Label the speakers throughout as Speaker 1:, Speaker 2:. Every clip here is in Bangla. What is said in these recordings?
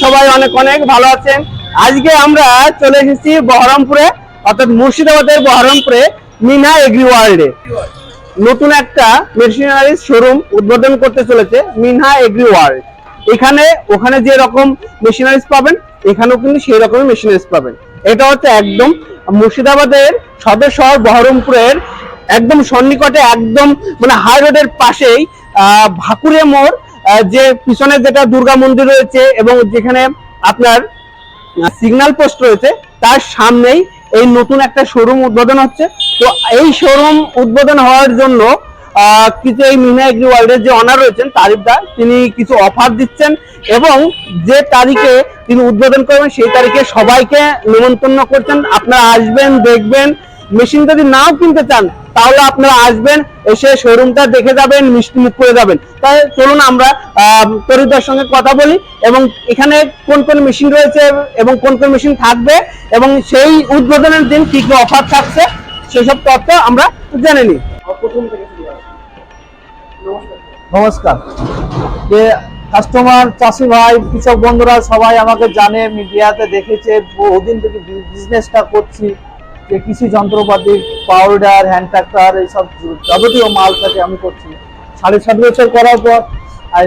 Speaker 1: সবাই অনেক অনেক ভালো আছেন। আজকে আমরা চলে এসেছি বহরমপুরে, অর্থাৎ মুর্শিদাবাদের বহরমপুরে মিনা এগ্রি ওয়ার্ল্ডে নতুন একটা মেশিনারি শোরুম উদ্বোধন করতে চলেছে মিনা এগ্রি ওয়ার্ল্ড। এখানে ওখানে যে রকম মেশিনারিজ পাবেন এখানেও কিন্তু সেই রকমের মেশিনারিজ পাবেন। এটা হচ্ছে একদম মুর্শিদাবাদের সদর শহর বহরমপুরের একদম সন্নিকটে, একদম মানে হাই রোডের পাশেই ভাকুরিয়া মোড়, যে পিছনে যেটা দুর্গা মন্দির রয়েছে এবং যেখানে আপনার সিগন্যাল পোস্ট রয়েছে তার সামনেই এই নতুন একটা শোরুম উদ্বোধন হচ্ছে। তো এই শোরুম উদ্বোধন হওয়ার জন্য কিছু এই মিনা এগ্রি ওয়ার্ল্ডের যে অনার রয়েছেন তারিফ দা, তিনি কিছু অফার দিচ্ছেন এবং যে তারিখে তিনি উদ্বোধন করবেন সেই তারিখে সবাইকে নিমন্ত্রণ করছেন। আপনারা আসবেন, দেখবেন। মেশিন যদি নাও কিনতে চান তাহলে আপনারা আসবেন, এসে শোরুমটা দেখে যাবেন, মিষ্টি মুখ করে যাবেন। তাই চলুন আমরা তরিদার সঙ্গে কথা বলি এবং এখানে কোন কোন মেশিন রয়েছে এবং কোন কোন মেশিন থাকবে এবং সেই উদ্বোধনের দিন কি কি অফার থাকছে সেসব তথ্য আমরা জেনে নিই।
Speaker 2: নমস্কার। যে কাস্টমার, চাষি ভাই, কৃষক বন্ধুরা সবাই আমাকে জানে, মিডিয়াতে দেখেছে, বহুদিন থেকে বিজনেসটা করছি। যে কৃষি যন্ত্রপাতি, পাউডার, হ্যান্ড ট্রাক্টর, এইসব যাবতীয় মাল থেকে আমি করছি 7.5 বছর করার পর আর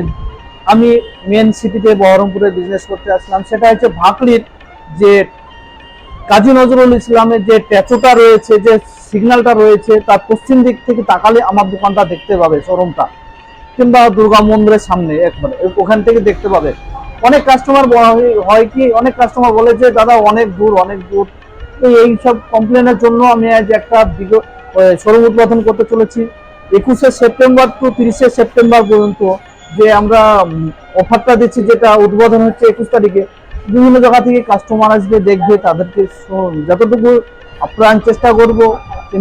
Speaker 2: আমি মেন সিটিতে বহরমপুরে বিজনেস করতে আসলাম। সেটা হচ্ছে ভাকলির যে কাজী নজরুল ইসলামের যে ট্যাচুটা রয়েছে, যে সিগন্যালটা রয়েছে, তার পশ্চিম দিক থেকে তাকালে আমার দোকানটা দেখতে পাবে, শোরুমটা, কিংবা দুর্গা মন্দিরের সামনে একবারে ওখান থেকে দেখতে পাবে। অনেক কাস্টমার হয় কি, অনেক কাস্টমার বলে যে দাদা অনেক দূর অনেক দূর। এই সব কমপ্লেনের জন্য আমি আজ একটা শোরুম উদ্বোধন করতে চলেছি 21শে সেপ্টেম্বর টু 30শে সেপ্টেম্বর পর্যন্ত। যে আমরা অফারটা দিচ্ছি, যেটা উদ্বোধন হচ্ছে 21 তারিখে। বিভিন্ন জায়গা থেকে কাস্টমার আসবে, দেখবে, তাদেরকে যতটুকু আপ্যায়ন চেষ্টা করব,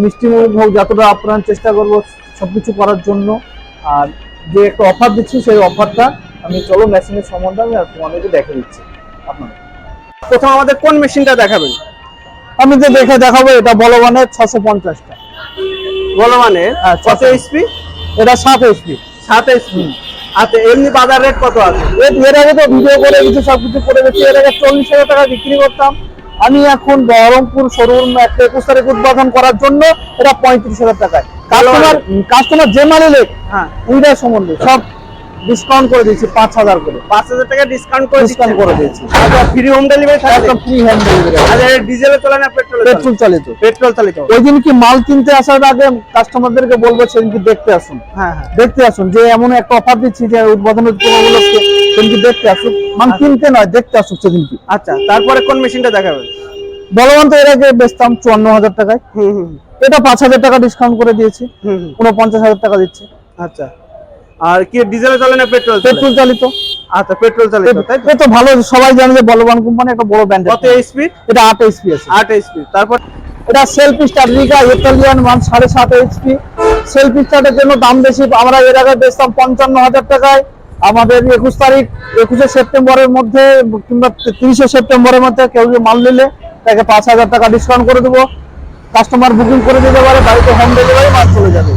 Speaker 2: মিষ্টি মুখ হোক, যতটা আপ্যায়ন চেষ্টা করব সবকিছু করার জন্য। আর যে একটা অফার দিচ্ছি সেই অফারটা আমি চলো মেশিনের সম্বন্ধে আমি তোমাদেরকে দেখে দিচ্ছি। আপনাদের
Speaker 1: প্রথম আমাদের কোন মেশিনটা দেখাবেন?
Speaker 2: আমি যে দেখাবো এটা বলবানের 650টা।
Speaker 1: বলবানের 6 এইচপি,
Speaker 2: এটা 7 এইচপি।
Speaker 1: 7 এইচপি। আচ্ছা, এমনি বাজার রেট কত আছে?
Speaker 2: এর আগে তো ভিডিও করে কিছু সবকিছু করে গেছি। এর আগে 40,000 টাকা বিক্রি করতাম। আমি এখন বহরমপুর শোরুম একটা 21 তারিখ উদ্বোধন করার জন্য এটা 35,000 টাকায়। কাস্টমার যে মাল এলে ওইটার সম্বন্ধে সব ডিসকাউন্ট করে দিয়েছি 5,000 করে।
Speaker 1: 5,000 টাকা ডিসকাউন্ট করে
Speaker 2: দিয়েছি।
Speaker 1: আচ্ছা, ফ্রি হোম ডেলিভারি থাকবে?
Speaker 2: একদম ফ্রি হোম ডেলিভারি।
Speaker 1: আচ্ছা, ডিজেলে চলে না পেট্রোলে?
Speaker 2: পেট্রোল চালিত।
Speaker 1: পেট্রোল চালিত।
Speaker 2: ওই দিন কি মাল কিনতে আসার আগে কাস্টমারদেরকে বলবো সেদিনকে দেখতে আসুন।
Speaker 1: হ্যাঁ,
Speaker 2: দেখতে আসুন, যে এমন একটা অফার দিচ্ছি যে উদ্বোধনের উপলক্ষে সেদিনকে দেখতে আসুন। মাল কিনতে নয়, দেখতে আসুন সেদিনকে।
Speaker 1: আচ্ছা, তারপরে কোন মেশিনটা দেখাবেন?
Speaker 2: বলবান তো এর আগে বেচতাম 54,000 টাকায়। এটা 5,000 টাকা ডিসকাউন্ট করে দিয়েছি, 49,000 টাকা দিচ্ছে।
Speaker 1: আচ্ছা, আর কি ডিজেলে চলে না পেট্রোল?
Speaker 2: পেট্রোল চালিত।
Speaker 1: আচ্ছা, পেট্রোল চালিত।
Speaker 2: তাই তো ভালো, সবাই জানে যে বলবান কোম্পানি একটা বড় ব্র্যান্ড।
Speaker 1: কত এইচপি?
Speaker 2: এটা 8 এইচপি আছে।
Speaker 1: 8 এইচপি। তারপর
Speaker 2: এটা সেলফ স্টার্ট রিকা ইতালিয়ান মান 7.5 এইচপি। সেলফ স্টার্টের জন্য দাম বেশি। আমরা এর আগে বেচতাম 55,000 টাকায়। আমাদের 21শে সেপ্টেম্বরের মধ্যে কিংবা 30শে সেপ্টেম্বরের মধ্যে কেউ যদি মাল নিলে তাকে 5,000 টাকা ডিসকাউন্ট করে দেবো। কাস্টমার বুকিং করে দিতে পারে, বাড়িতে হোম ডেলিভারি মাল চলে যাবে।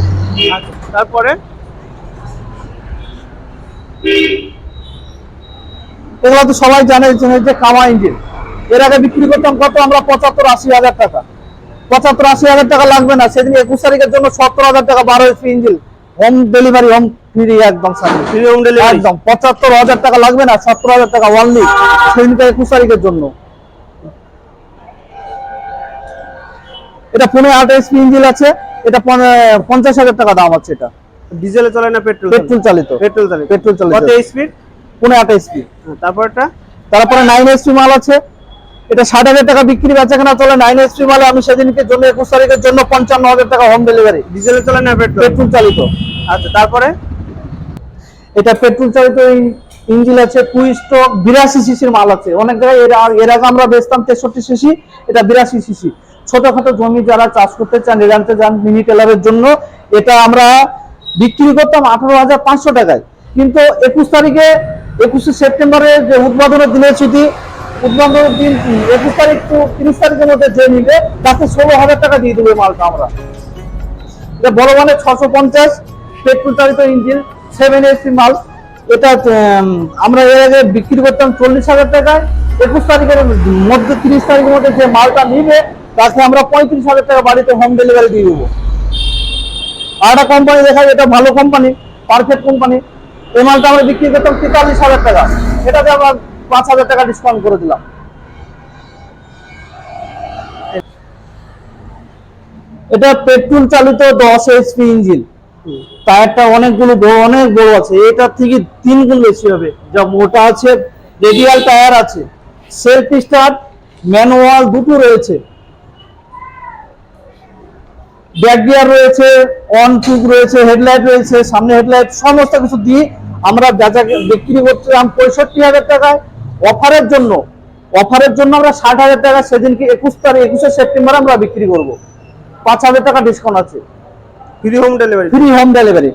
Speaker 1: তারপরে
Speaker 2: এগুলো তো সবাই জানে যে কামা ইঞ্জিন। এর আগে বিক্রি করতাম কত আমরা 75-80,000 টাকা। 75-80,000 টাকা লাগবে না। সেদিন 21 তারিখের জন্য 70,000 টাকা 12 HP engine home delivery, home free, একদম
Speaker 1: ফ্রি হোম ডেলিভারি
Speaker 2: একদম। 75,000 টাকা লাগবে না, 70,000 টাকা অনলি সেদিনকে 21 তারিখের জন্য। এটা 8 এইচপি ইঞ্জিন আছে। এটা 50,000 টাকা দাম আছে। এটা
Speaker 1: ডিজেলে চলে না পেট্রোল?
Speaker 2: পেট্রোল চালিত।
Speaker 1: পেট্রোল চালিত।
Speaker 2: পেট্রোল চালিত।
Speaker 1: কত এইচপি?
Speaker 2: 8 এইচপি।
Speaker 1: তারপরে
Speaker 2: 9 এইচপি মাল আছে। এটা 60,000 টাকা বিক্রি, বেচাকেনা চলে 9 এইচপি মালে। আমি সেদিনকে জন্য 21 তারিখের জন্য 55,000 টাকা হোম ডেলিভারি।
Speaker 1: ডিজেলে চলে না পেট্রোল?
Speaker 2: পেট্রোল চালিত।
Speaker 1: আচ্ছা, তারপরে
Speaker 2: এটা পেট্রোল চালিত ইঞ্জিন আছে। 2 স্ট্রোক 82 সিসির মাল আছে। অনেক জায়গায় এর আগে আমরা বেচতাম 63 সিসি, এটা 82 সিসি। ছোটখাটো জমি যারা চাষ করতে চান, নিরান্তে যান, মিনি টেলারের জন্য এটা আমরা বিক্রি করতাম 18,500 টাকায়। কিন্তু 21 তারিখে 21শে সেপ্টেম্বরে যে উদ্বোধনের দিনের ছুটি, উদ্বোধনের দিন 21 তারিখ টু 30 তারিখের মধ্যে যে নিবে তাকে 16,000 টাকা দিয়ে দেবে মালটা আমরা। এটা বড় মানে 650 পেট্রোল চালিত ইঞ্জিন 7 এইচপি মাল। এটা আমরা এর আগে বিক্রি করতাম 40,000 টাকায়। 21 তারিখের মধ্যে 30 তারিখের মধ্যে যে মালটা নিবে তাকে আমরা 35,000 টাকা বাড়িতে হোম ডেলিভারি দিয়ে দেবো। আর একটা কোম্পানি দেখা যায়, এটা ভালো কোম্পানি, পারফেক্ট কোম্পানি। এই মালটা আমরা বিক্রি করতাম 43,000 টাকা, এটাতে আমরা 5,000 টাকা ডিসকাউন্ট করে দিলাম। এটা পেট্রোল চালিত 10 HP ইঞ্জিন, টায়ারটা অনেকগুলো অনেক বড় আছে, এটার থেকে 3 গুণ বেশি হবে। যা মোটা আছে, রেডিয়াল টায়ার আছে, সেলফ স্টার্ট, ম্যানুয়াল দুটো রয়েছে, ব্যাক গিয়ার রয়েছে, অন টিউব রয়েছে, হেডলাইট রয়েছে, সামনে হেডলাইট, সমস্ত কিছু দিয়ে আমরা বিক্রি করছিলাম 65,000 টাকায়। অফারের জন্য আমরা 60,000 টাকা সেদিনকে 21 সেপ্টেম্বর আমরা বিক্রি করব। 5,000 টাকা ডিসকাউন্ট আছে,
Speaker 1: free home delivery.
Speaker 2: Free home delivery.